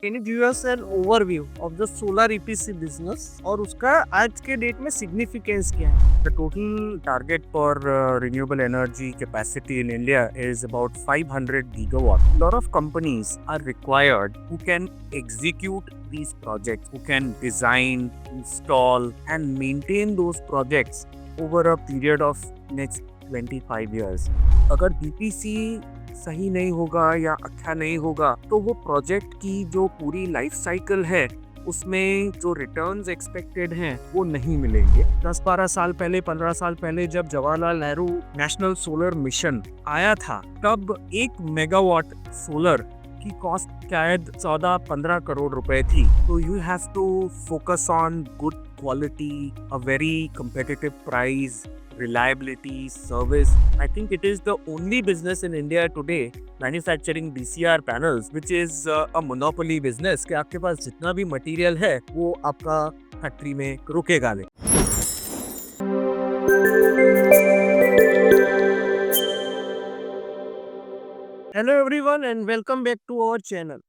Can you give us an overview of the solar EPC business और उसका आज के डेट में सिग्निफिकेंस क्या है? The total target for renewable energy capacity in India is about 500 gigawatt. A lot of companies are required who can execute these projects, who can design, install, and maintain those projects over a period of next 25 years. अगर BPC सही नहीं होगा या अच्छा नहीं होगा तो वो प्रोजेक्ट की जो पूरी लाइफ साइकिल है उसमें जो रिटर्न्स एक्सपेक्टेड हैं वो नहीं मिलेंगे। 10-12 साल पहले 15 साल पहले जब Jawaharlal Nehru national solar mission आया था तब 1 मेगावाट सोलर की कॉस्ट शायद 14-15 करोड़ रुपए थी। तो you have to focus on good quality, a very competitive price, reliability, service. I think it is the only business in India today manufacturing DCR panels, which is a monopoly business कि आपके पास जितना भी material है वो आपका factory में रुकेगा नहीं। Hello everyone and welcome back to our channel.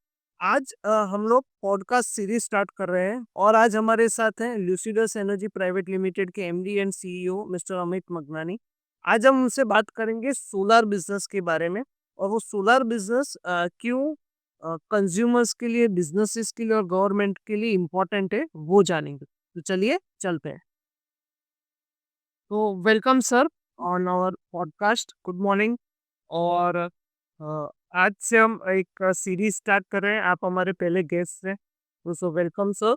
आज हम लोग पॉडकास्ट सीरीज स्टार्ट कर रहे हैं और आज हमारे साथ हैं ल्यूसिडस एनर्जी प्राइवेट लिमिटेड के MD and CEO mister Amit Magnani. आज हम उनसे बात करेंगे सोलर बिजनेस के बारे में और वो सोलर बिजनेस क्यों कंज्यूमर्स के लिए, बिजनेसेस के लिए और गवर्नमेंट के लिए इम्पोर्टेंट है वो जानेंगे। तो चलिए चलते हैं। तो welcome sir on our podcast. Good morning. और आज से हम एक सीरीज स्टार्ट कर रहे हैं। आप हमारे पहले गेस्ट हैं, तो सो वेलकम सर।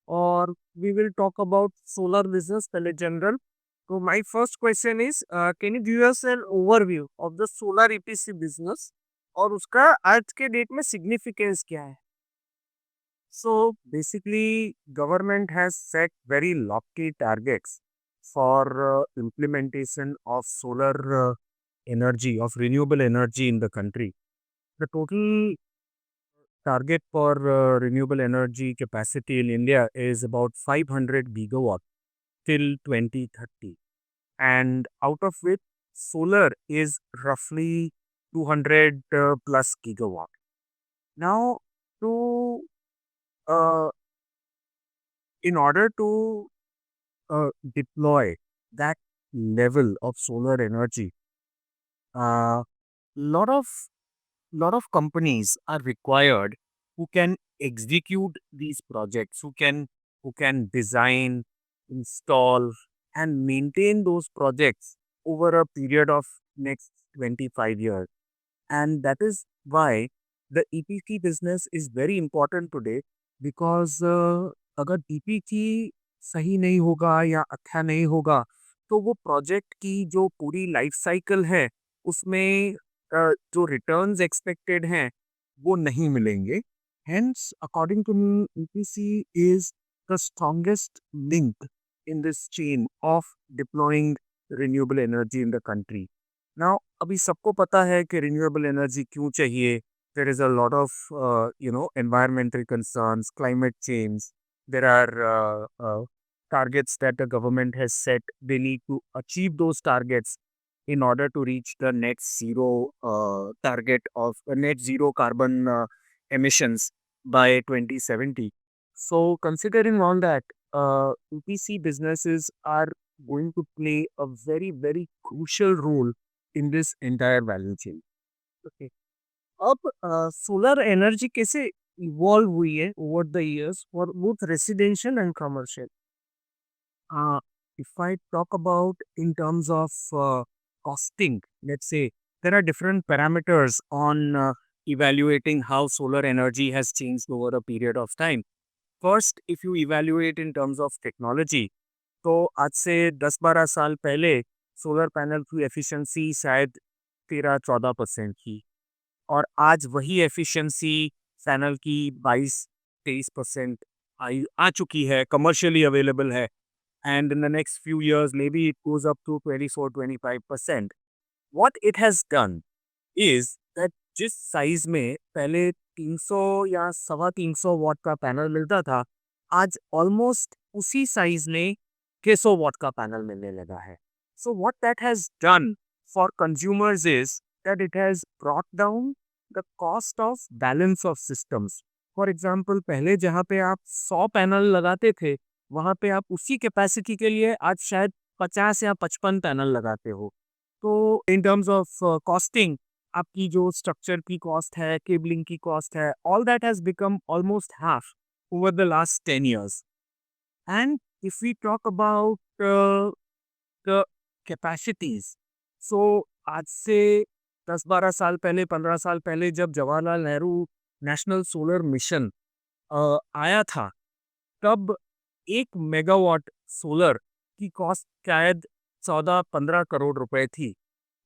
और we will talk about solar business पहले जनरल। तो my first question is can you give us an overview of the solar EPC business और उसका आज के डेट में सिग्निफिकेंस क्या है? So basically, government has set very lofty targets for implementation of solar energy, of renewable energy in the country. The total target for renewable energy capacity in India is about 500 gigawatt till 2030. And out of which solar is roughly 200 plus gigawatt. Now, to uh, in order to deploy that level of solar energy, uh, lot of lot of companies are required who can execute these projects, who can design, install, and maintain those projects over a period of next 25 years. And that is why the EPC business is very important today because अगर EPC सही नहीं होगा या अच्छा नहीं होगा तो वो प्रोजेक्ट की जो पूरी लाइफ साइकिल है उसमें जो रिटर्न्स एक्सपेक्टेड हैं वो नहीं मिलेंगे। Hence, according to me, EPC is the strongest link in this chain of deploying renewable energy in the country. Now, अभी सबको पता है कि renewable energy क्यों चाहिए। There is a lot of environmental concerns, climate change. There are targets that the government has set. They need to achieve those targets in order to reach the net zero target of net zero carbon emissions by 2070. So, considering all that, EPC businesses are going to play a very, very crucial role in this entire value chain. Okay. अब solar energy कैसे evolve हुई है over the years for both residential and commercial? If I talk about in terms of costing, let's say there are different parameters on evaluating how solar energy has changed over a period of time. First, if you evaluate in terms of technology, तो आज से 10-12 साल पहले solar panel की efficiency शायद 13-14% थी और आज वही एफिशिएंसी पैनल की 22-23% आ चुकी है, कमर्शियली अवेलेबल है। And in the next few years, maybe it goes up to 24-25%. What it has done is that जिस साइज में पहले 300 या 350 वॉट का पैनल मिलता था, आज ऑलमोस्ट उसी साइज में 600 वॉट का पैनल मिलने लगा है। So what that has done for consumers is that it has brought down the cost of balance of systems. For example पहले जहाँ पे आप 100 पैनल लगाते थे, वहाँ पे आप उसी कैपेसिटी के लिए आज शायद 50 या 55 पैनल लगाते हो। तो इन टर्म्स ऑफ कॉस्टिंग, आपकी जो स्ट्रक्चर की कॉस्ट है, केबलिंग की कॉस्ट है, all that has become almost half over the last 10 years. And if we talk about the capacities, so आज से 10-12 साल पहले, 15 साल पहले जब Jawaharlal Nehru national solar mission आया था, तब 1 मेगावाट सोलर की कॉस्ट शायद 14-15 करोड़ रुपए थी।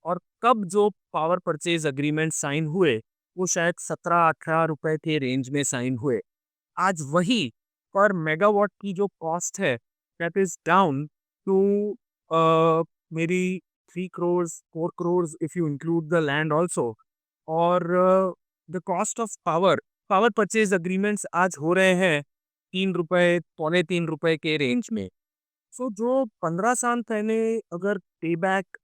और कब जो पावर परचेज अग्रीमेंट साइन हुए, वो शायद 17-18 रुपए के रेंज में साइन हुए। आज वही पर मेगावाट की जो कॉस्ट है, दैट इज डाउन टू मेरी 3 crores 4 crores if you include the land also. और the cost of power, power purchase agreements आज हो रहे हैं 3 रुपए, पौने 3 रुपए के रेंज में। सो जो 15 साल पहले अगर पे बैक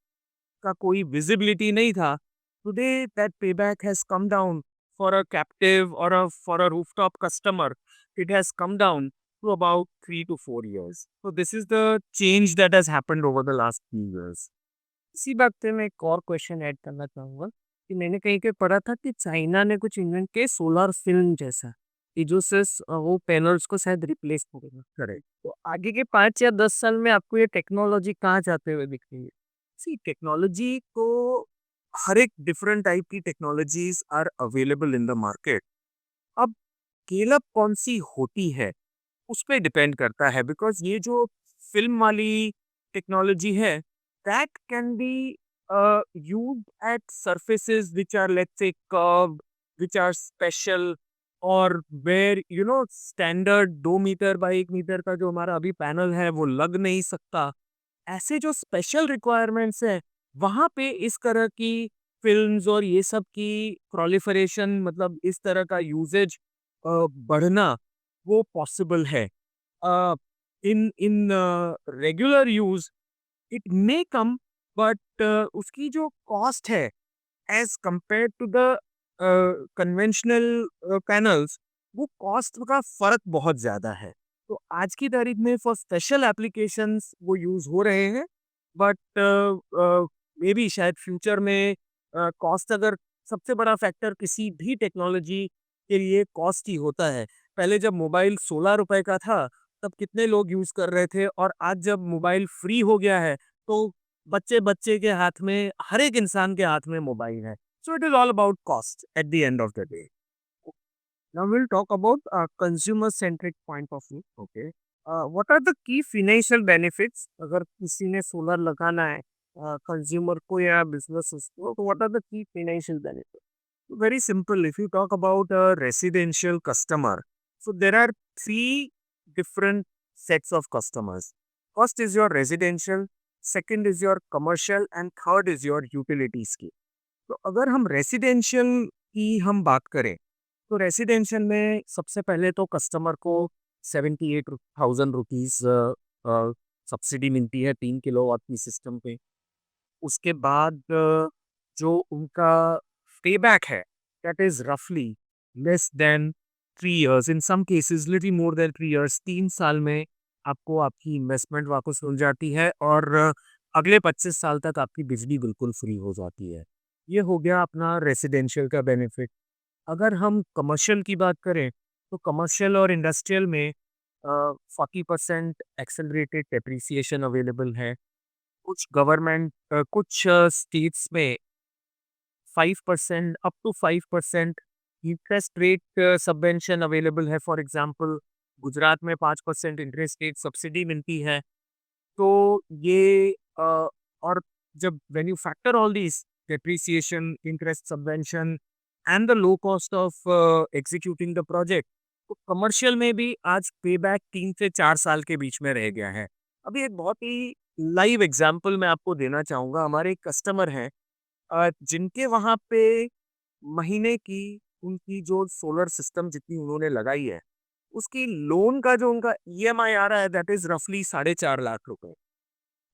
का कोई विजिबिलिटी नहीं था, today that payback has come down for a captive और for a rooftop customer, it has come down to about 3 to 4 years. So this is the change that has happened over the last few years. इसी बात पे मैं एक और question add करना चाहूँगा कि मैंने कहीं पे पढ़ा था कि चाइना ने कुछ इन्वेंट किया सोलर फिल्म जैसा, कि जो सिर्फ वो पैनल्स को शायद रिप्लेस करेगा। Correct. तो आगे के 5 या 10 साल में आपको ये टेक्नोलॉजी कहाँ जाते हुए दिख रही है? See, टेक्नोलॉजी को हर एक डिफरेंट टाइप की technologies are available in the market. अब स्केल अप कौन सी होती है, उस पे डिपेंड करता है, बिकॉज ये जो फिल्म वाली टेक्नोलॉजी है, that can be used at surfaces which are, let's say, curved, which are special, और where standard 2 metre by 1 metre का जो हमारा अभी पैनल है वो लग नहीं सकता। ऐसे जो स्पेशल रिक्वायरमेंट्स है, वहाँ पे इस तरह की फिल्म्स और ये सब की प्रोलिफरेशन, मतलब इस तरह का यूजेज बढ़ना, वो पॉसिबल है। In in regular use it may come, but उसकी जो कॉस्ट है as compare to the conventional panels, वो कॉस्ट का फर्क बहुत ज्यादा है। तो आज की तारीख में फॉर स्पेशल एप्लीकेशंस वो यूज हो रहे हैं, बट मे बी शायद फ्यूचर में कॉस्ट, अगर सबसे बड़ा फैक्टर किसी भी टेक्नोलॉजी के लिए कॉस्ट ही होता है। पहले जब मोबाइल 16 रुपए का था, तब कितने लोग यूज कर रहे थे, और आज जब मोबाइल फ्री हो गया है, तो बच्चे बच्चे के हाथ में, हर एक इंसान के हाथ में मोबाइल है। So it is all about cost at the end of the day. Now we'll talk about consumer-centric point of view. Okay. What are the key financial benefits अगर किसी ने सोलर लगाना है कंज्यूमर को या बिजनेस को, तो what are the key financial benefits? Very simple. If you talk about a residential customer, so there are three different sets of customers. First is your residential, second is your commercial, and third is your utility scale. तो अगर हम residential की हम बात करें, तो residential में सबसे पहले तो कस्टमर को 78,000 रुपीज सब्सिडी मिलती है 3 किलोवाट की सिस्टम पे। उसके बाद जो उनका पेबैक है, दैट इज रफली less than 3 years, in some cases little more than 3 years। 3 साल में आपको आपकी इन्वेस्टमेंट वापस मिल जाती है, और अगले 25 साल तक आपकी बिजली बिल्कुल फ्री हो जाती है। ये हो गया अपना रेसिडेंशियल का बेनिफिट। अगर हम कमर्शियल की बात करें, तो कमर्शियल और इंडस्ट्रियल में 40% एक्सेलरेटेड डेप्रिसिएशन अवेलेबल है। कुछ गवर्नमेंट, कुछ स्टेट्स में 5%, up to 5% interest rate subvention available है। फॉर एग्जांपल, गुजरात में 5% इंटरेस्ट रेट सब्सिडी मिलती है। तो ये और जब when you factor all this depreciation, interest subvention, and the low cost of executing the project, तो कमर्शियल में भी आज पे बैक 3 से 4 साल के बीच में रह गया है। अभी एक बहुत ही लाइव एग्जांपल मैं आपको देना चाहूँगा। हमारे एक कस्टमर हैं जिनके वहाँ पे महीने की उनकी जो सोलर सिस्टम जितनी उन्होंने लगाई है, उसकी लोन का जो उनका ईएमआई आ रहा है, दैट इज रफली 4.5 लाख रुपए।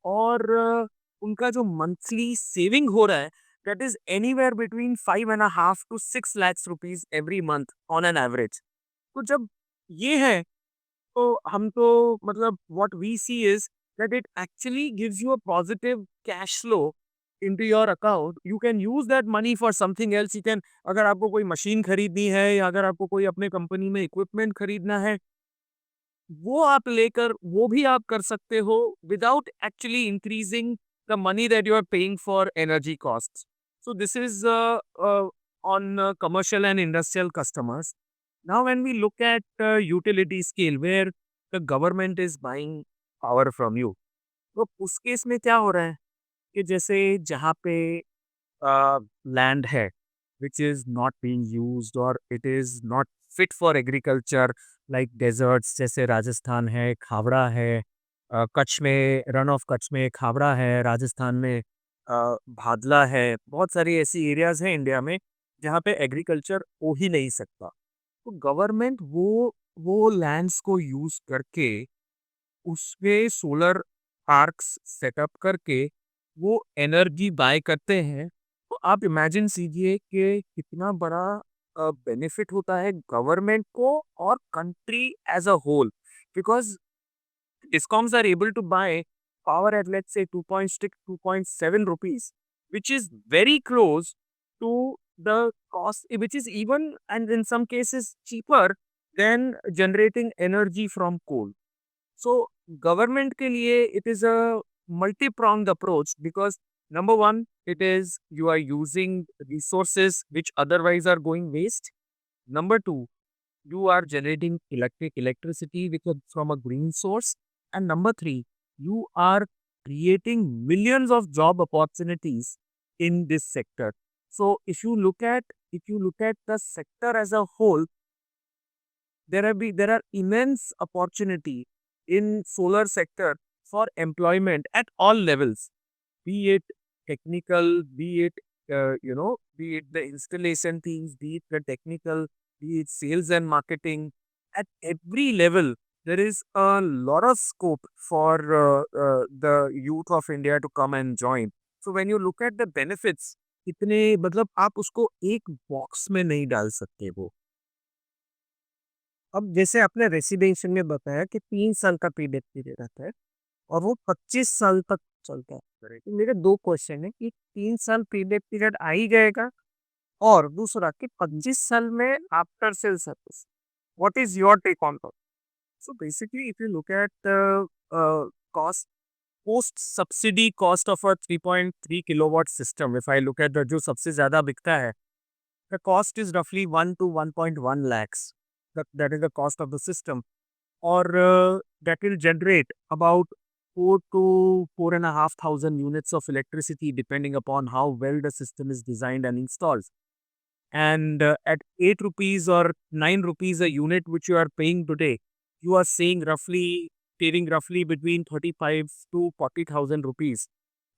और उनका जो मंथली सेविंग हो रहा है, that is anywhere between 5.5 to 6 lakhs rupees every month on an average। तो जब ये है तो हम तो मतलब what we see is that it actually gives you a positive cash flow into your account. You can use that money for something else. You can, अगर आपको कोई मशीन खरीदनी है या अगर आपको कोई अपने कंपनी में इक्विपमेंट खरीदना है, वो आप लेकर वो भी आप कर सकते हो without actually increasing the money that you are paying for energy cost. So this is on commercial and industrial customers. Now, when we look at utility scale where the government is buying power from you, तो उस case में क्या हो रहा है कि जैसे जहाँ पे लैंड है which is not being used or it is not fit for agriculture, like deserts जैसे राजस्थान है, खावड़ा है, कच्छ में, रन ऑफ कच्छ में खावड़ा है, राजस्थान में भादला है, बहुत सारी ऐसी एरियाज हैं इंडिया में जहाँ पे एग्रीकल्चर हो ही नहीं सकता. तो गवर्नमेंट वो लैंड्स को यूज करके उसपे सोलर पार्क्स सेटअप करके वो एनर्जी बाय करते हैं. तो आप इमेजिन कीजिए कि कितना बड़ा बेनिफिट होता है गवर्नमेंट को और country as a whole, because discoms are able to buy power at let's say 2.6 2.7 rupees, which is very close to the cost, which is even and in some cases cheaper than generating energy from coal. So government के लिए it is a multi-pronged approach because number one, it is you are using resources which otherwise are going waste. Number two, you are generating electricity from a green source. And number three, you are creating millions of job opportunities in this sector. So if you look at the sector as a whole, there are immense opportunity in solar sector for employment at all levels, be it technical, be it be it the installation teams, be it the technical, be it sales and marketing. At every level, there is a lot of scope for the youth of India to come and join. So when you look at the benefits, इतने मतलब आप उसको एक box में नहीं डाल सकते वो. अब जैसे आपने रेसिडेंशियल में बताया कि 3 साल का पीरियड पीरियड रहता है और वो 25 साल तक चलता है. तो मेरे दो क्वेश्चन है कि 3 साल पीरियड पीरियड आ ही जाएगा, और दूसरा कि 25 साल में after sale service, what is your take on that? So basically if you look at the cost, post subsidy cost of a 3.3 kilowatt system, if I look at the जो सबसे ज्यादा बिकता है, the cost is roughly 1 to 1.1 lakhs. That is the cost of the system. Or that will generate about 4 to 4,500 units of electricity depending upon how well the system is designed and installed. And at 8 rupees or 9 rupees a unit which you are paying today, you are saving roughly between 35 to 40,000 rupees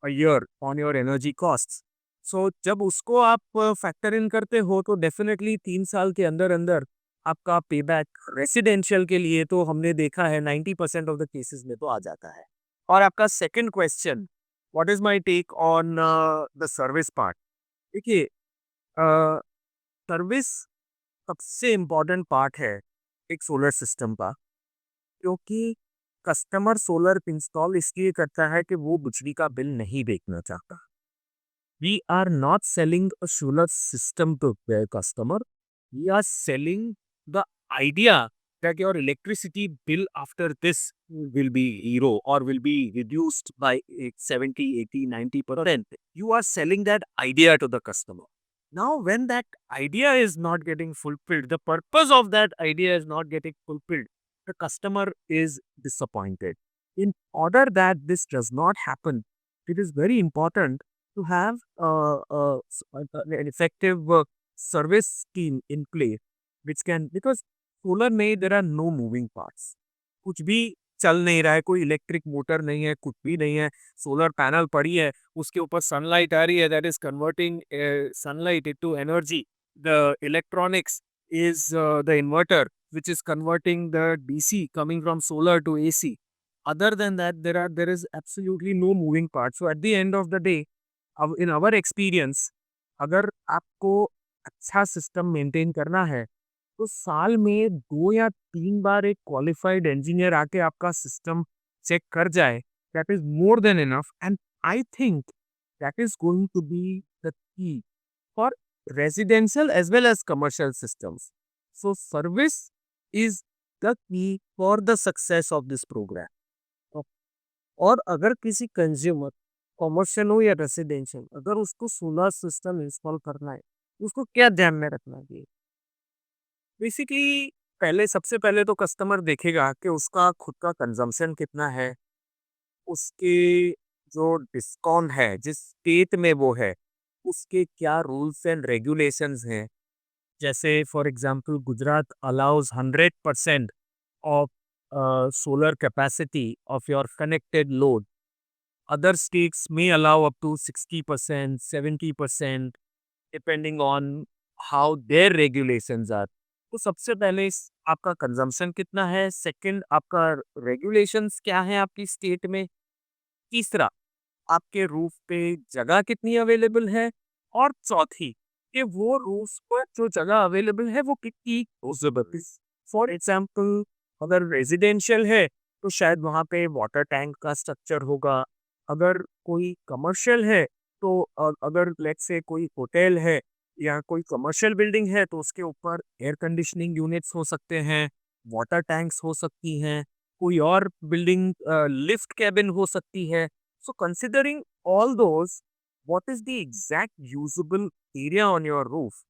a year on your energy costs. सो जब उसको आप factor in करते हो तो definitely 3 साल के अंदर अंदर आपका पे बैक रेसिडेंशियल के लिए तो हमने देखा है 90% ऑफ द केसेस में तो आ जाता है. और आपका second question, what is my take on the service part? देखिए, सर्विस सबसे इम्पोर्टेंट पार्ट है एक सोलर सिस्टम का, क्योंकि कस्टमर सोलर इंस्टॉल इसलिए करता है कि वो बिजली का बिल नहीं देखना चाहता. We are not selling a solar system to a customer. We are selling the idea that your electricity bill after this will be zero or will be reduced by 70, 80, 90%. You are selling that idea to the customer. Now, when that idea is not getting fulfilled, the purpose of that idea is not getting fulfilled, the customer is disappointed. In order that this does not happen, it is very important to have an effective service scheme in place, which can, because solar में there are no moving parts. कुछ भी चल नहीं रहा है, कोई electric motor नहीं है, कुछ भी नहीं है. सोलर पैनल पड़ी है, उसके ऊपर सनलाइट आ रही है, that is converting sunlight into energy. The electronics is the inverter, which is converting the DC coming from solar to AC. Other than that, there is absolutely no moving part. So at the end of the day, अब in our experience, अगर आपको अच्छा system maintain करना है तो साल में 2 या 3 बार एक क्वालिफाइड इंजीनियर आके आपका सिस्टम चेक कर जाए, that is more than enough and I think that is going to be the key for residential as well as commercial systems. So service is the key for the success of this program. और अगर किसी consumer commercial हो या residential, अगर उसको solar system install करना है, उसको क्या ध्यान में रखना चाहिए? बेसिकली पहले सबसे पहले तो कस्टमर देखेगा कि उसका खुद का कंजम्पशन कितना है, उसके जो डिस्कॉम है, जिस स्टेट में वो है, उसके क्या रूल्स एंड रेगुलेशंस हैं. जैसे for example Gujarat allows 100% of solar capacity of your connected load. Other states may allow up to 60%, 70%, depending on how their regulations are. तो सबसे पहले आपका कंजम्पशन कितना है, सेकंड आपका रेगुलेशंस क्या है आपकी स्टेट में, तीसरा आपके रूफ पे जगह कितनी अवेलेबल है, और चौथी कि वो रूफ पर जो जगह अवेलेबल है वो कितनी यूजेबल है. फॉर एग्जाम्पल अगर रेजिडेंशियल है तो शायद वहाँ पे वाटर टैंक का स्ट्रक्चर होगा. अगर कोई कमर्शियल है तो अगर लेट्स से कोई होटल है या कोई कमर्शियल बिल्डिंग है तो उसके ऊपर एयर कंडीशनिंग यूनिट्स हो सकते हैं, वाटर टैंक्स हो सकती हैं, कोई और बिल्डिंग लिफ्ट कैबिन हो सकती है. So considering all those, what is the exact usable area on your roof?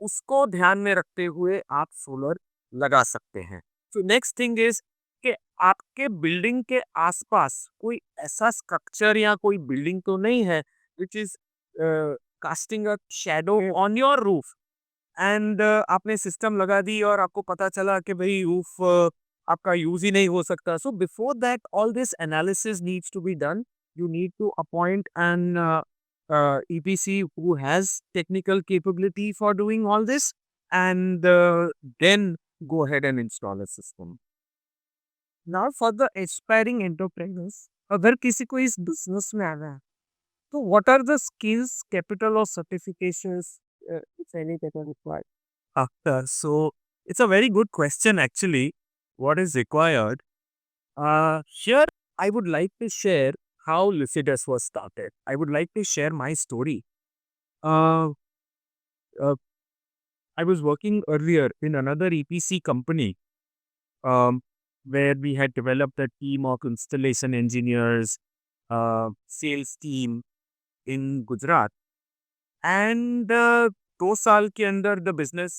उसको ध्यान में रखते हुए आप सोलर लगा सकते हैं. So next thing is कि आपके बिल्डिंग के आसपास कोई ऐसा स्ट्रक्चर या कोई बिल्डिंग तो नहीं है which is casting a shadow on your roof. And आपने सिस्टम लगा दी और आपको पता चला कि भाई रूफ आपका यूज ही नहीं हो सकता. So before that all this analysis needs to be done. You need to appoint an EPC who has technical capability for doing all this, and then go ahead and install a system. Now for the aspiring entrepreneurs, अगर किसी को इस business में आना है, तो what are the skills, capital और certifications if any that are required? So it's a very good question actually. What is required? Here I would like to share how Lucidus was started. I would like to share my story. Uh, uh, I was working earlier in another EPC company um, where we had developed a team of installation engineers, sales team in Gujarat. And 2 साल के अंदर the business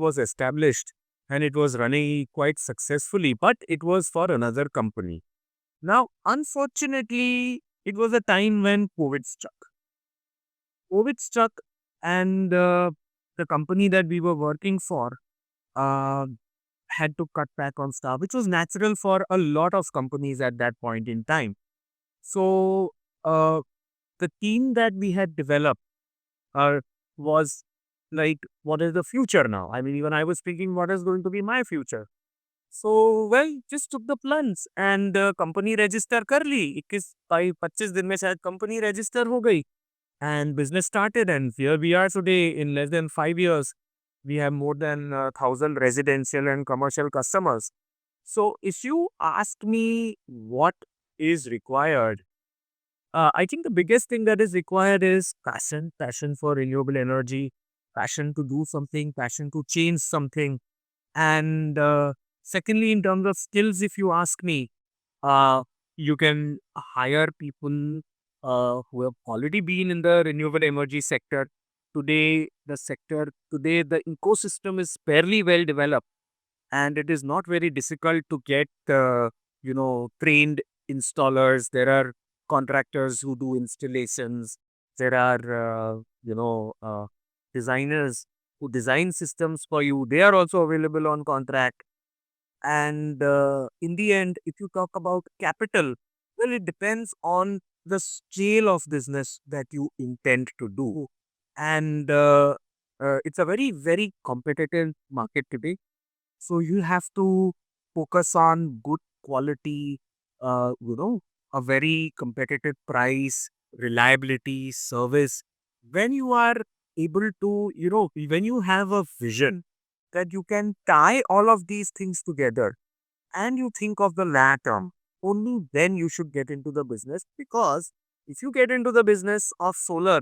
was established and it was running quite successfully, but it was for another company. Now, unfortunately, it was a time when COVID struck. COVID struck, and the company that we were working for uh, had to cut back on staff, which was natural for a lot of companies at that point in time. So, uh, the team that we had developed was like, what is the future now? I mean, even I was thinking, what is going to be my future? So, well, just took the plunge and company register कर ली. 21-25 दिन में शायद company register हो गई and business started, and here we are today. In less than 5 years, we have more than 1,000 residential and commercial customers. So if you ask me what is required, I think the biggest thing that is required is passion for renewable energy, passion to do something, passion to change something. And secondly, in terms of skills, if you ask me, uh, you can hire people who have already been in the renewable energy sector. Today, the ecosystem is fairly well developed, and it is not very difficult to get, trained installers. There are contractors who do installations. There are, designers who design systems for you. They are also available on contract. And in the end, if you talk about capital, well, it depends on the scale of business that you intend to do. And it's a very, very competitive market today. So you have to focus on good quality, a very competitive price, reliability, service. When you are able to, when you have a vision that you can tie all of these things together and you think of the long term, only then you should get into the business. Because if you get into the business of solar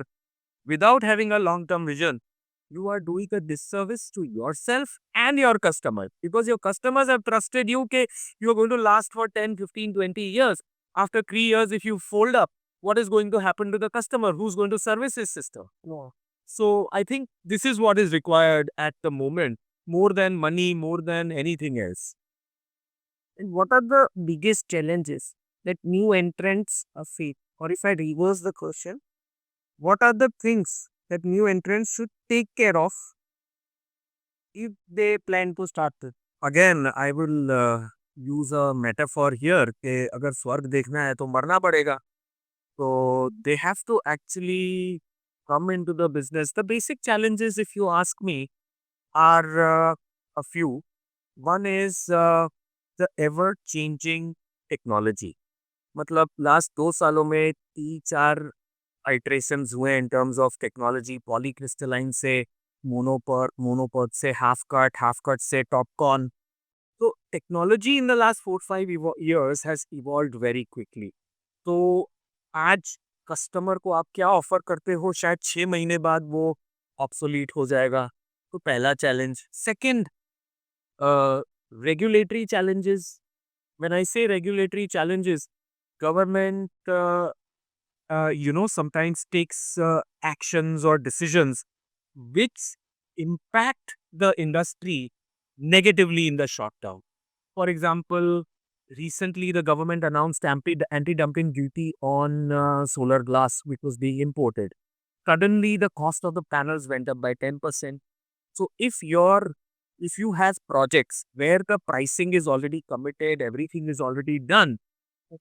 without having a long term vision, you are doing a disservice to yourself and your customers, because your customers have trusted you that you are going to last for 10, 15, 20 years. After 3 years, if you fold up, what is going to happen to the customer? Who's going to service his system? Yeah. So I think this is what is required at the moment, more than money, more than anything else. And what are the biggest challenges that new entrants face? Or if I reverse the question, what are the things that new entrants should take care of if they plan to start this? Again, I will use a metaphor here कि अगर स्वर्ग देखना है तो मरना पड़ेगा. So they have to actually come into the business. The basic challenges, if you ask me, are a few. One is the ever changing technology. मतलब last 2 सालों में 3-4 आइट्रेशंस हुए in terms of technology. Polycrystalline से मोनोपर्ट से half cut से टॉपकॉर्न. तो technology in the last 4-5 years has evolved very quickly. तो आज कस्टमर को आप क्या ऑफर करते हो, शायद 6 महीने बाद वो ऑब्सोलीट हो जाएगा. तो पहला challenge. Second, regulatory challenges. When I say regulatory challenges, government, sometimes takes actions or decisions which impact the industry negatively in the short term. For example, recently the government announced anti-dumping duty on solar glass, which was being imported. Suddenly, the cost of the panels went up by 10%. So if you have projects where the pricing is already committed, everything is already done,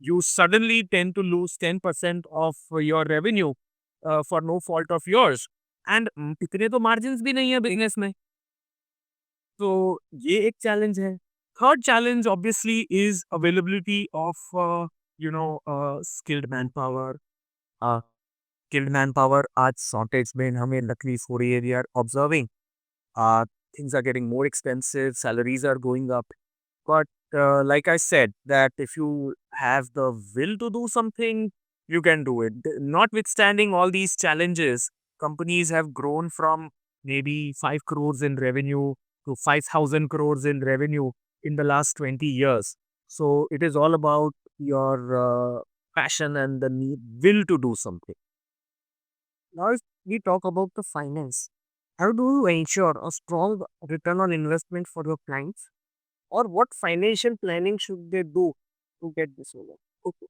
you suddenly tend to lose 10% of your revenue for no fault of yours. And इतने तो margins भी नहीं है business में. तो ये एक challenge है. Third challenge obviously is availability of skilled manpower. Skilled manpower आज shortage में हमें लकड़ी हो रही है. We are observing. Things are getting more expensive, salaries are going up. But like I said, that if you have the will to do something, you can do it. Notwithstanding all these challenges, companies have grown from maybe 5 crores in revenue to 5,000 crores in revenue in the last 20 years. So it is all about your passion and the will to do something. Now, if we talk about the finance, how do you ensure a strong return on investment for your clients? Or what financial planning should they do to get this over? Okay.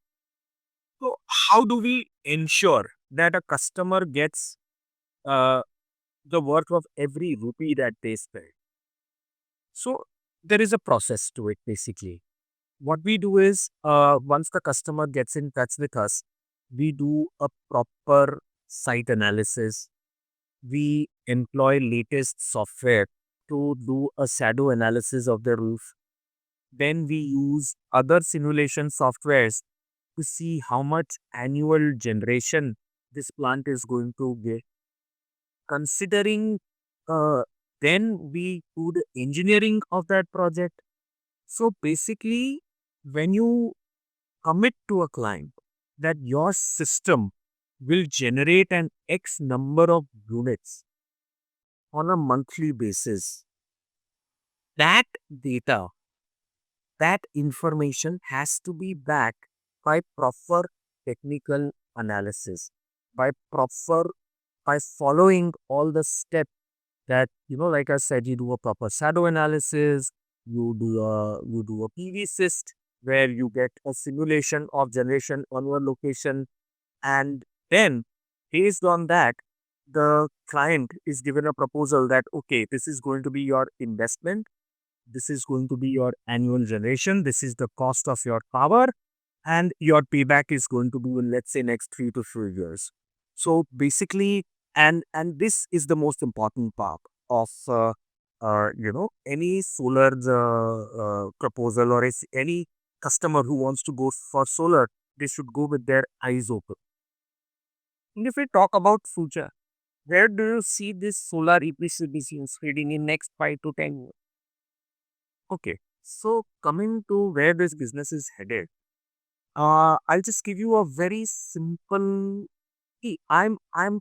So how do we ensure that a customer gets uh, the worth of every rupee that they spend? So there is a process to it basically. What we do is once the customer gets in touch with us, we do a proper site analysis. We employ latest software to do a shadow analysis of the roof. Then we use other simulation softwares to see how much annual generation this plant is going to get. Considering then we do the engineering of that project. So basically, when you commit to a client that your system will generate an X number of units on a monthly basis, that data, that information has to be backed by proper technical analysis, by following all the steps that, like I said, you do a proper shadow analysis, you do a PV cyst where you get a simulation of generation on your location, and then based on that, the client is given a proposal that, okay, this is going to be your investment, this is going to be your annual generation, this is the cost of your power, and your payback is going to be in, let's say, next 3 to 4 years. So basically, and this is the most important part of any solar proposal, or any customer who wants to go for solar, they should go with their eyes open. And if we talk about future, where do you see this solar EPC business heading in next 5 to 10 years? Okay, so coming to where this business is headed, I'll just give you a very simple. See, I'm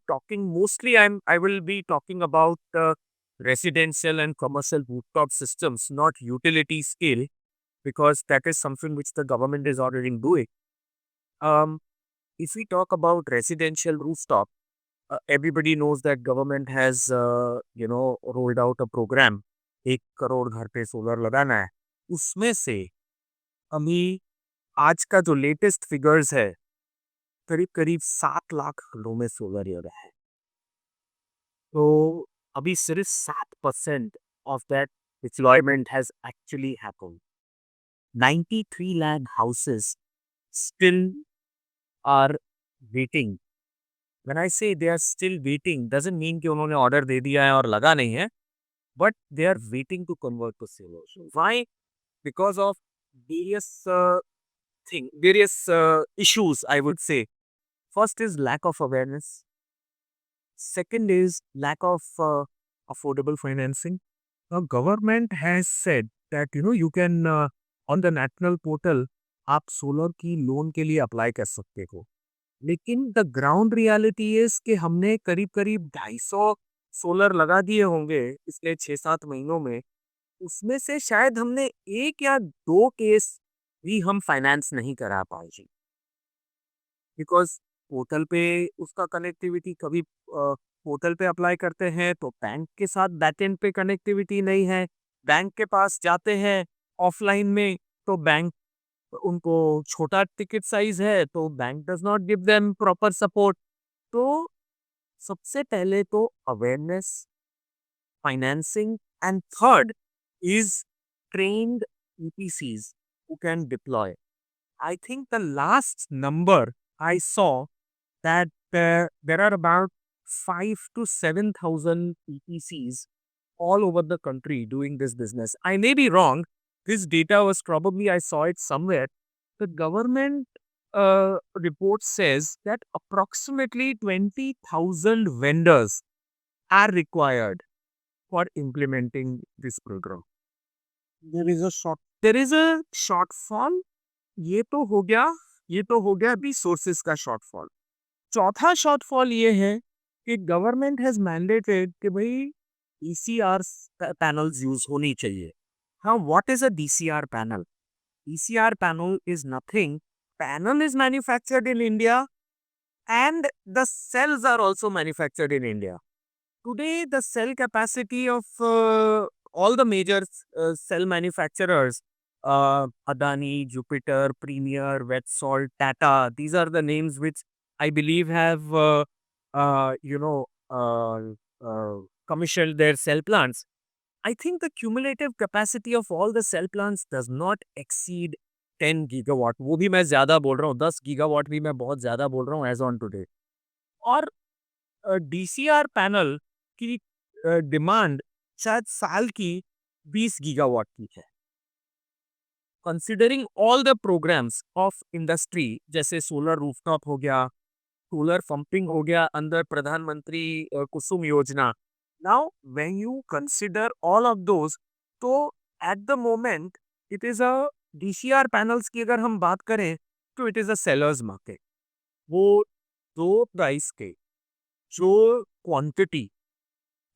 talking mostly. I will be talking about residential and commercial rooftop systems, not utility scale, because that is something which the government is already doing. Um, if we talk about residential rooftop, everybody knows that government has rolled out a program, 1 crore घर पे solar लगाना है. उसमें से अभी आज का जो लेटेस्ट फिगर्स है, करीब करीब 7 लाख घरों में सोलर लगा है. तो अभी सिर्फ 7% of that deployment has actually happened. 93 lakh houses still are waiting. When I say they are still waiting, doesn't mean कि उन्होंने ऑर्डर दे दिया है और लगा नहीं है, but they are waiting to convert to solar. So why? Because of various various issues, I would say. First is lack of awareness. Second is lack of affordable financing. Now, government has said that you can on the national portal आप solar की loan के लिए apply कर सकते हो. लेकिन the ground reality is कि हमने करीब करीब 250 सोलर लगा दिए होंगे पिछले 6-7 महीनों में. उसमें से शायद हमने एक या दो केस भी हम फाइनेंस नहीं करा पाए, बिकॉज पोर्टल पे उसका कनेक्टिविटी कभी पोर्टल पे अप्लाई करते हैं तो बैंक के साथ बैकएंड पे कनेक्टिविटी नहीं है. बैंक के पास जाते हैं ऑफलाइन में तो बैंक उनको छोटा टिकट साइज है तो bank does not give them proper support. तो सबसे पहले तो awareness, financing and third is trained EPCs who can deploy. I think the last number I saw that there are about 5 to 7,000 EPCs all over the country doing this business. I may be wrong. This data was probably, I saw it somewhere. The government report says that approximately 20,000 vendors are required for implementing this program. There is a short. There is a shortfall. ये तो हो गया, ये तो हो गया resources का shortfall. चौथा शॉर्टफॉल ये है कि गवर्नमेंट हैज मैंडेटेड कि भाई DCR पैनल्स यूज होनी चाहिए. हाँ, what is a DCR panel? DCR panel is nothing. Panel is manufactured in India and the cells are also manufactured in India. Today, the cell capacity of all the major cell manufacturers, Adani, Jupiter, Premier, Wetsalt, Tata, these are the names which I believe have, commissioned their cell plants. I think the cumulative capacity of all the cell plants does not exceed 10 gigawatt. वो भी मैं ज़्यादा बोल रहा हूँ, 10 gigawatt भी मैं बहुत ज़्यादा बोल रहा हूँ एज ऑन टुडे. और DCR पैनल की डिमांड शायद साल की 20 गीगावाट की है. Considering all the programmes of industry, जैसे सोलर रूफटॉप हो गया, सोलर पंपिंग हो गया अंदर Pradhan Mantri Kusum Yojana. Now when you consider all of those, तो at the moment it is a DCR panels की अगर हम बात करें तो it is a sellers market. वो दो प्राइस के जो क्वांटिटी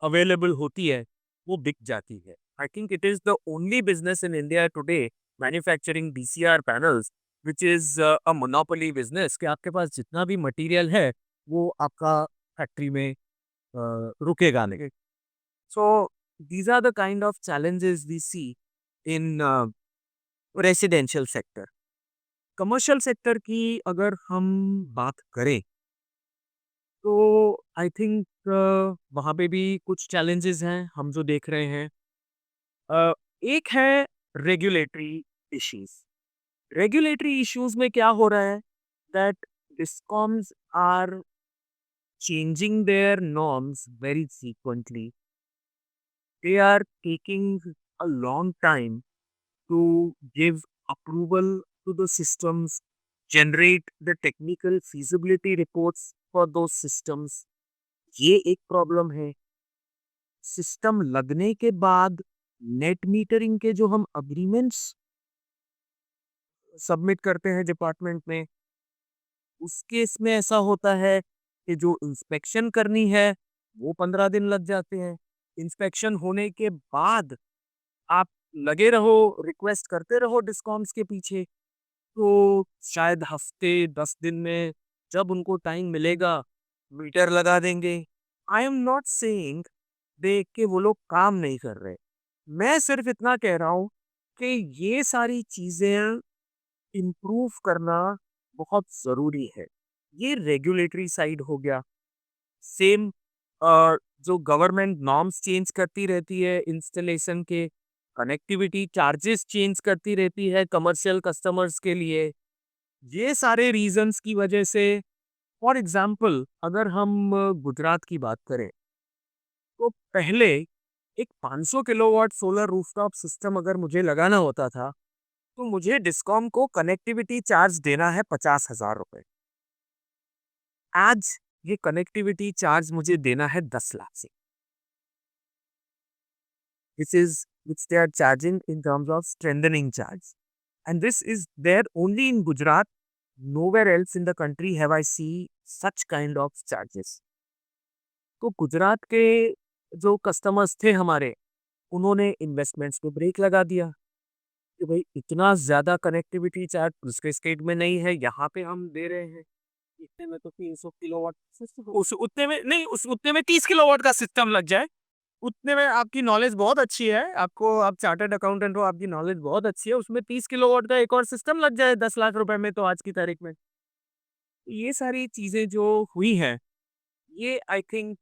अवेलेबल होती है वो बिक जाती है. I think it is the only business in India today manufacturing DCR panels which is a monopoly business कि आपके पास जितना भी मटेरियल है वो आपका फैक्ट्री में रुकेगा नहीं. So these are the kind of challenges we see in residential sector. Commercial sector की अगर हम बात करें तो आई थिंक वहाँ पे भी कुछ चैलेंजेस हैं हम जो देख रहे हैं. एक है रेगुलेटरी इश्यूज. रेगुलेटरी इश्यूज में क्या हो रहा है that discoms are changing their norms very frequently. They are taking a long time to give approval to the systems, generate the technical feasibility reports for those systems. ये एक problem है। System लगने के बाद नेट मीटरिंग के जो हम agreements submit करते हैं डिपार्टमेंट में, उस केस में ऐसा होता है कि जो इंस्पेक्शन करनी है वो 15 दिन लग जाते हैं। इंस्पेक्शन होने के बाद आप लगे रहो, रिक्वेस्ट करते रहो डिस्कॉम्स के पीछे, तो शायद हफ्ते 10 दिन में जब उनको टाइम मिलेगा मीटर लगा देंगे। आई एम नॉट सेइंग देख के वो लोग काम नहीं कर रहे। मैं सिर्फ इतना कह रहा हूँ कि ये सारी चीजें इम्प्रूव करना बहुत ज़रूरी है। ये रेगुलेटरी साइड हो गया। सेम जो गवर्नमेंट नॉर्म्स चेंज करती रहती है इंस्टॉलेशन के, कनेक्टिविटी चार्जेस चेंज करती रहती है कमर्शियल कस्टमर्स के लिए। ये सारे रीजंस की वजह से, फॉर एग्जांपल अगर हम गुजरात की बात करें, तो पहले एक 500 किलोवाट सोलर रूफटॉप सिस्टम अगर मुझे लगाना होता था, तो मुझे डिस्कॉम को कनेक्टिविटी चार्ज देना है 50,000 रुपए। आज ये कनेक्टिविटी चार्ज मुझे देना है 10 लाख से। This is which they are charging in terms of strengthening charge. And this is there only in Gujarat. Nowhere else in the country have I seen such kind of charges. तो गुजरात के जो customers थे हमारे, उन्होंने investments पे break लगा दिया कि भाई इतना ज़्यादा कनेक्टिविटी चार्ज दूसरे स्टेट में नहीं है, यहाँ पे हम दे रहे हैं। इतने में तो 300 किलोवाट उस उतने में नहीं, उस उतने में 30 किलोवाट का सिस्टम लग जाए, उतने में आपकी नॉलेज बहुत अच्छी है, आपको आप चार्टर्ड अकाउंटेंट हो, आपकी नॉलेज बहुत अच्छी है, उसमें 30 किलोवाट का एक और सिस्टम लग जाए 10 लाख रुपए में, तो आज की तारीख में। ये सारी चीज़ें जो हुई हैं, ये आई थिंक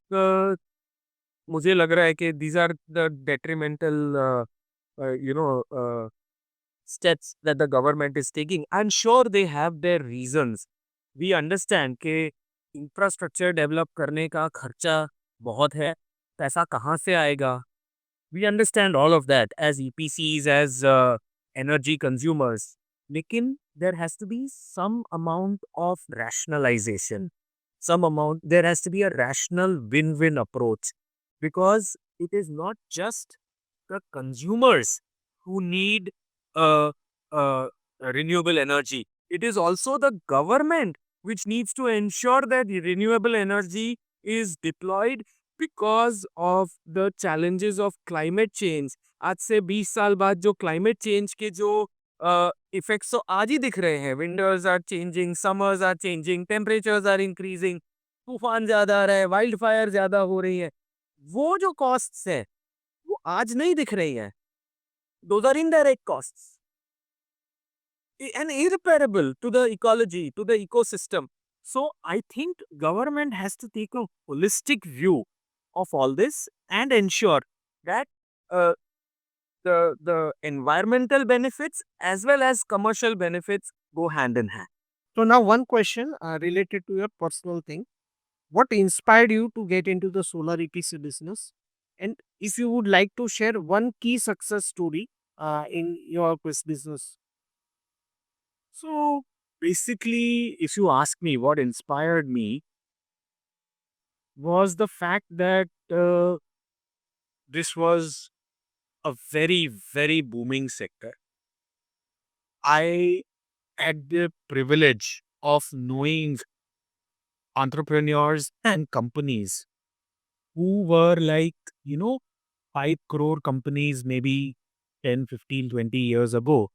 मुझे लग रहा है कि these are the detrimental you know steps that the government is taking. I'm sure they have their reasons. We understand कि इंफ्रास्ट्रक्चर डेवलप करने का खर्चा बहुत है, पैसा कहाँ से आएगा? We understand all of that as EPCs, as energy consumers. लेकिन there has to be some amount of rationalization. There has to be a rational win-win approach, because it is not just the consumers who need uh, uh, renewable energy. It is also the government which needs to ensure that the renewable energy is deployed because of the challenges of climate change. आज से 20 साल बाद जो climate change के जो effects तो आज ही दिख रहे हैं, winters are changing, summers are changing, temperatures are increasing, तूफान ज्यादा आ रहा है, वाइल्ड फायर ज्यादा हो रही है, वो जो कॉस्ट्स है वो आज नहीं दिख रही है। Those are indirect costs and irreparable to the ecology, to the ecosystem. So I think government has to take a holistic view of all this and ensure that uh, the environmental benefits as well as commercial benefits go hand in hand. So now one question related to your personal thing. What inspired you to get into the solar EPC business? And if you would like to share one key success story in your business. So basically, if you ask me what inspired me, was the fact that this was a very, very booming sector. I had the privilege of knowing entrepreneurs and companies who were like, 5 crore companies maybe 10, 15, 20 years ago,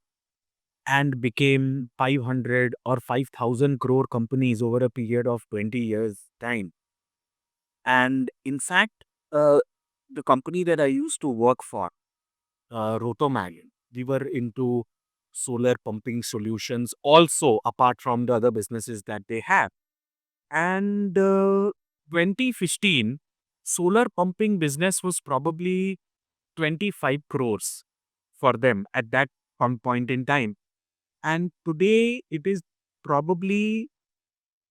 and became 500 or 5,000 crore companies over a period of 20 years time. And in fact, the company that I used to work for, Rotomag, we were into solar pumping solutions also, apart from the other businesses that they have. And 2015, solar pumping business was probably 25 crores for them at that point in time. And today it is probably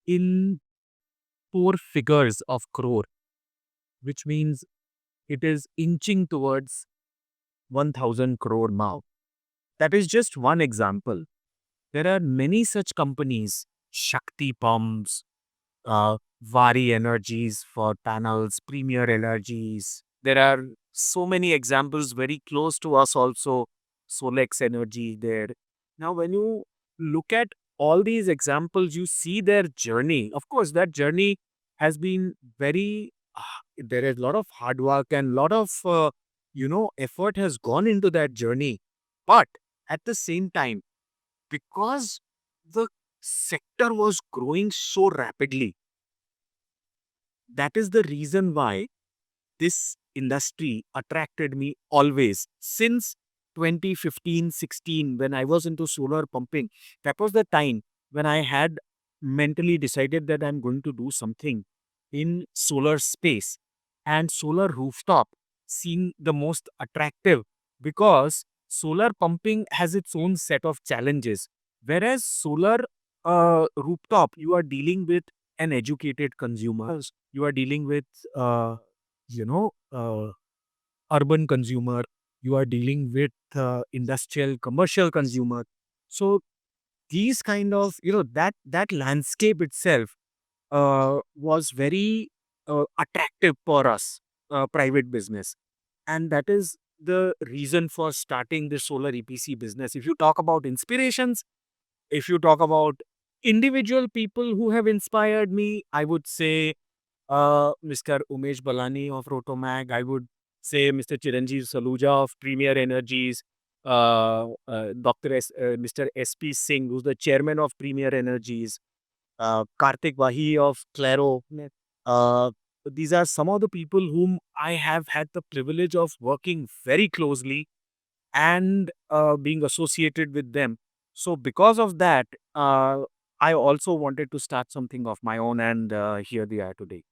in 4 figures of crore, which means it is inching towards 1000 crore now. That is just one example. There are many such companies, Shakti Pumps, Vari Energies for panels, Premier Energies. There are so many examples very close to us also. Solex Energy there. Now, when you look at all these examples, you see their journey. Of course, that journey has been very, there is a lot of hard work and lot of, effort has gone into that journey. But at the same time, because the sector was growing so rapidly, that is the reason why this industry attracted me always since 2015-16 when I was into solar pumping. That was the time when I had mentally decided that I'm going to do something in solar space, and solar rooftop seemed the most attractive because solar pumping has its own set of challenges, whereas solar rooftop, you are dealing with an educated consumers, you are dealing with uh, you know, urban consumer, you are dealing with industrial, commercial consumer. So these kind of, that landscape itself was very attractive for us, private business. And that is the reason for starting the solar EPC business. If you talk about inspirations, if you talk about individual people who have inspired me, I would say Mr. Umesh Balani of Rotomag. I would say Mr. Chiranjeev Saluja of Premier Energies, Mr. S.P. Singh, who's the chairman of Premier Energies, Karthik Vahi of Claro. Uh, these are some of the people whom I have had the privilege of working very closely and being associated with them. So because of that, I also wanted to start something of my own, and here they are today.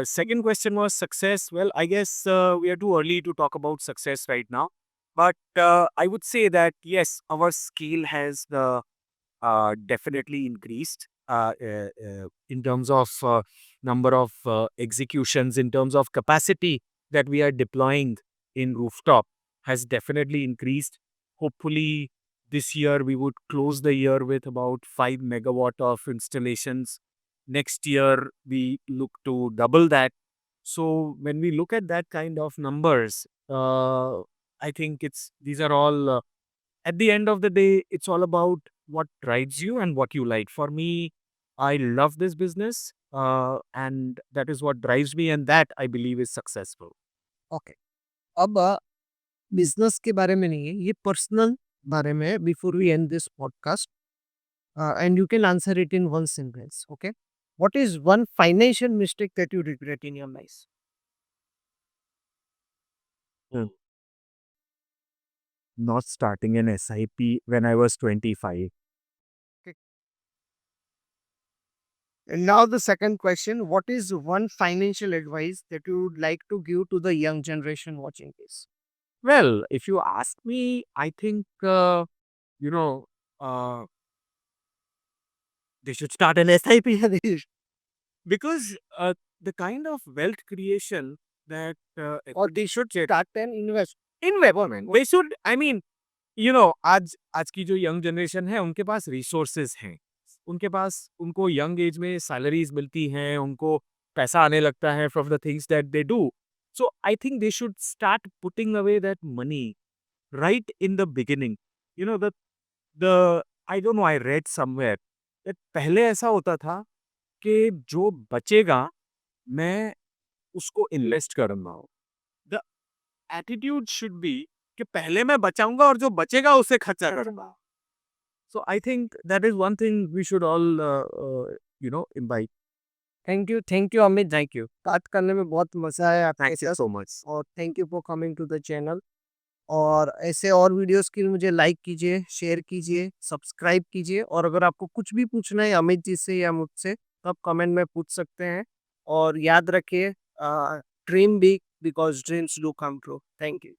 Second question was success. Well, I guess we are too early to talk about success right now. But I would say that yes, our scale has definitely increased in terms of number of executions, in terms of capacity that we are deploying in rooftop has definitely increased. Hopefully, this year we would close the year with about 5 megawatt of installations. Next year, we look to double that. So when we look at that kind of numbers, I think these are all at the end of the day, it's all about what drives you and what you like. For me, I love this business, and that is what drives me, and that I believe is successful. Okay, अब business के बारे में नहीं है, ये personal बारे में है। Before we end this podcast, and you can answer it in one sentence. Okay, what is one financial mistake that you regret in your life? Mm. Not starting an SIP when I was 25. Okay. And now the second question, what is one financial advice that you would like to give to the young generation watching this? Well, if you ask me, I think, you know, uh, they should start an SIP. Because the kind of wealth creation that Or they should get start and invest. investment, they should, I mean, आज आज की जो young generation है उनके पास resources हैं, उनके पास उनको young age में सैलरीज मिलती हैं, उनको पैसा आने लगता है from the things that they do. So I think they should start putting away that money right in the beginning. The I don't know, I read somewhere that पहले ऐसा होता था कि जो बचेगा मैं उसको इन्वेस्ट करूंगा. द एटीट्यूड शुड बी कि पहले मैं बचाऊंगा और जो बचेगा उसे खर्चा करूंगा. So I think that is one thing we should all, imbibe. Thank you Amit, thank you. बात करने में बहुत मजा आया आपके Thank you साथ। so much. और thank you for coming to the channel. और ऐसे और वीडियोस के लिए मुझे लाइक कीजिए, शेयर कीजिए, सब्सक्राइब कीजिए। और अगर आपको कुछ भी पूछना है अमित जी से या मुझसे, तो आप कमेंट में पूछ सकते हैं। और याद रखिए, dream big because dreams do come true. Thank you.